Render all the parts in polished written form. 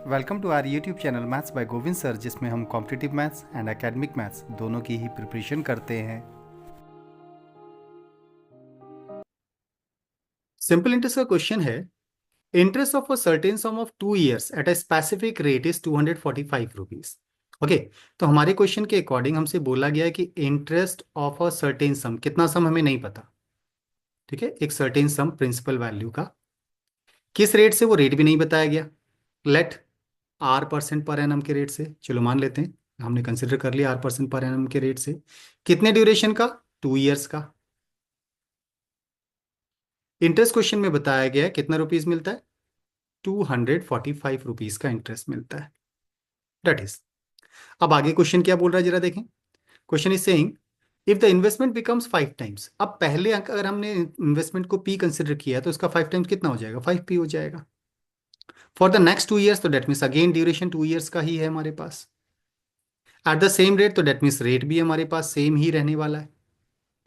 Welcome to our YouTube channel maths by Govind sir, जिसमें हम competitive maths and academic maths दोनों की ही प्रिपरेशन करते हैं। सिंपल इंटरेस्ट का क्वेश्चन है, interest of a certain sum of 2 years at a specific rate is 245 rupees. Okay, तो हमारे क्वेश्चन के अकॉर्डिंग हमसे बोला गया है कि इंटरेस्ट ऑफ अ सर्टेन सम, कितना सम हमें नहीं पता। ठीक है, एक सर्टेन सम प्रिंसिपल वैल्यू का, किस रेट से, वो रेट भी नहीं बताया गया। लेट R% पर एनम के रेट से, चलो मान लेते हैं, हमने कंसिडर कर लिया R% पर एनम के रेट से। कितने ड्यूरेशन का? 2 years का। इंटरेस्ट क्वेश्चन में बताया गया है कितना रुपीज मिलता है, 245 रुपीज का इंटरेस्ट मिलता है। दैट इज, अब आगे क्वेश्चन क्या बोल रहा है जरा देखें। Question is saying if the investment becomes 5 times। अब पहले अगर हमने इन्वेस्टमेंट को P कंसिडर किया तो उसका 5 times कितना हो जाएगा, 5P हो जाएगा। फॉर द नेक्स्ट 2 years, तो that means again duration 2 years का ही है हमारे पास। एट द सेम रेट, तो डेट मीन्स रेट भी हमारे पास सेम ही रहने वाला है।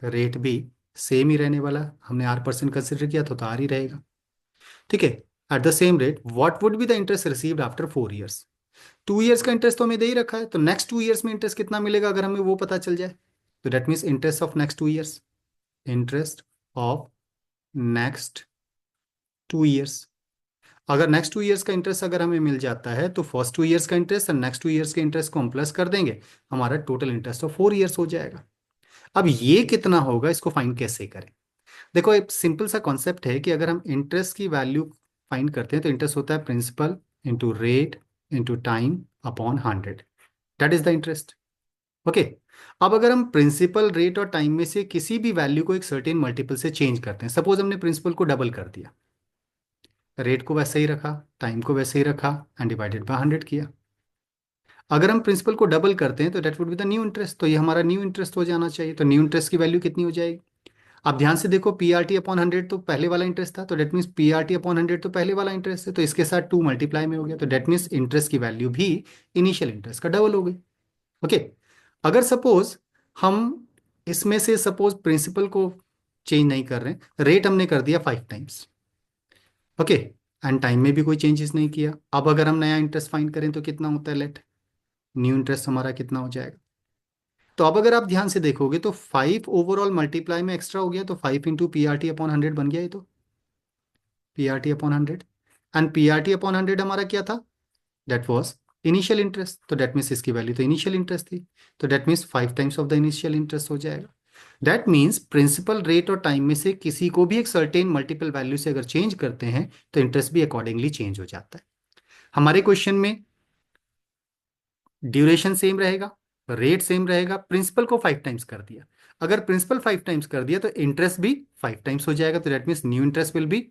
तो रेट भी सेम ही रहने वाला है, हमने R% कंसिडर किया तो R ही रहेगा। ठीक है, at the same rate what would be the interest received after 4 years। 2 years का इंटरेस्ट तो हमें दे ही रखा है, तो नेक्स्ट 2 years में इंटरेस्ट कितना मिलेगा अगर हमें वो पता चल जाए, तो that means interest of next 2 years, interest of next 2 years। अगर नेक्स्ट 2 years का इंटरेस्ट अगर हमें मिल जाता है तो फर्स्ट 2 years का इंटरेस्ट और नेक्स्ट 2 years के इंटरेस्ट को हम प्लस कर देंगे, हमारा टोटल इंटरेस्ट ऑफ 4 years हो जाएगा। अब ये कितना होगा, इसको फाइंड कैसे करें। देखो, एक सिंपल सा कॉन्सेप्ट है कि अगर हम इंटरेस्ट की वैल्यू फाइंड करते हैं तो इंटरेस्ट होता है principal into rate into time upon 100। That is the interest. Okay, अब अगर हम प्रिंसिपल, रेट और टाइम में से किसी भी वैल्यू को एक सर्टेन मल्टीपल से चेंज करते हैं, सपोज हमने प्रिंसिपल को डबल कर दिया, रेट को वैसे ही रखा, टाइम को वैसे ही रखा एंड डिवाइडेड बाय 100 किया। अगर हम प्रिंसिपल को डबल करते हैं तो that would be the new interest, तो ये हमारा न्यू इंटरेस्ट हो जाना चाहिए। तो न्यू इंटरेस्ट की वैल्यू कितनी हो जाएगी, आप ध्यान से देखो, PRT/100 तो पहले वाला इंटरेस्ट था, तो डेट मीन्स PRT/100 तो पहले वाला इंटरेस्ट है, तो इसके साथ 2 मल्टीप्लाई में हो गया, तो डेट मीन्स इंटरेस्ट की वैल्यू भी इनिशियल इंटरेस्ट का डबल हो गई। ओके, अगर सपोज हम इसमें से सपोज प्रिंसिपल को चेंज नहीं कर रहे हैं, रेट हमने कर दिया 5 times। ओके, एंड टाइम में भी कोई चेंजेस नहीं किया। अब अगर हम नया इंटरेस्ट फाइंड करें तो कितना होता है, लेट न्यू इंटरेस्ट हमारा कितना हो जाएगा। तो अब अगर आप ध्यान से देखोगे तो 5 ओवरऑल मल्टीप्लाई में एक्स्ट्रा हो गया, तो 5 इंटू PRT/100 बन गया ये, तो PRT/100। एंड PRT/100 हमारा क्या था, दैट वाज इनिशियल इंटरेस्ट, तो दैट मीन्स इसकी वैल्यू तो इनिशियल इंटरेस्ट थी, तो that means 5 times of the initial interest हो जाएगा। दैट मीन्स प्रिंसिपल, रेट और टाइम में से किसी को भी एक सर्टेन मल्टीपल वैल्यू से अगर चेंज करते हैं तो इंटरेस्ट भी अकॉर्डिंगली चेंज हो जाता है। हमारे क्वेश्चन में ड्यूरेशन सेम रहेगा, रेट सेम रहेगा, प्रिंसिपल को 5 times कर दिया। अगर प्रिंसिपल 5 times कर दिया तो इंटरेस्ट भी 5 times हो जाएगा, तो that means new interest will be,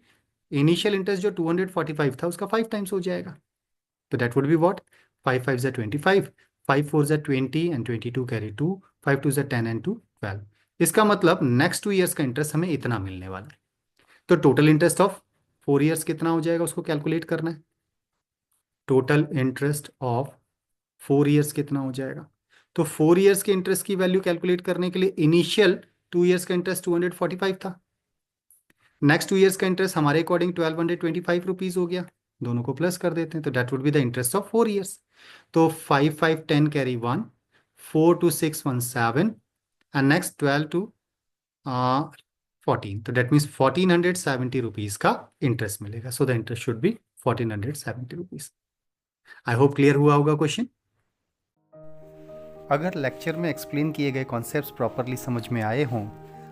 initial interest जो 245 था उसका 5 times हो जाएगा, तो दैट वुड बी व्हाट, 5 5 ज़ा 25, 5 4 ज़ा 20 एंड 22 कैरी 2, 5 2 ज़ा 10 एंड 2 12। इसका मतलब नेक्स्ट 2 years का इंटरेस्ट हमें इतना मिलने वाला है। तो टोटल इंटरेस्ट ऑफ 4 years कितना हो जाएगा, उसको कैलकुलेट करना है। टोटल इंटरेस्ट ऑफ 4 years कितना हो जाएगा, तो 4 years के इंटरेस्ट की वैल्यू कैलकुलेट करने के लिए इनिशियल 2 years का इंटरेस्ट 245 था, नेक्स्ट 2 years का इंटरेस्ट हमारे अकॉर्डिंग 1225 रुपीज हो गया, दोनों को प्लस कर देते हैं, तो that would be the interest of 4 years। तो 5 5 10 कैरी 1, 4 2 6 1 7 एंड नेक्स्ट 12 टू 14, तो दैट मीन्स 1470 रुपीज का इंटरेस्ट मिलेगा। So the interest should be 1470 rupees. I hope clear हुआ होगा क्वेश्चन। अगर लेक्चर में एक्सप्लेन किए गए कॉन्सेप्ट्स प्रॉपरली समझ में आए हों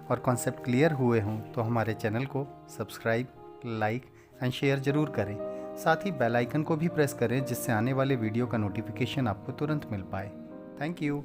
और कॉन्सेप्ट क्लियर हुए हों तो हमारे चैनल को सब्सक्राइब, लाइक एंड शेयर ज़रूर करें। साथ ही बेल आइकन को भी प्रेस करें जिससे आने वाले वीडियो का नोटिफिकेशन आपको तुरंत मिल पाए। Thank you.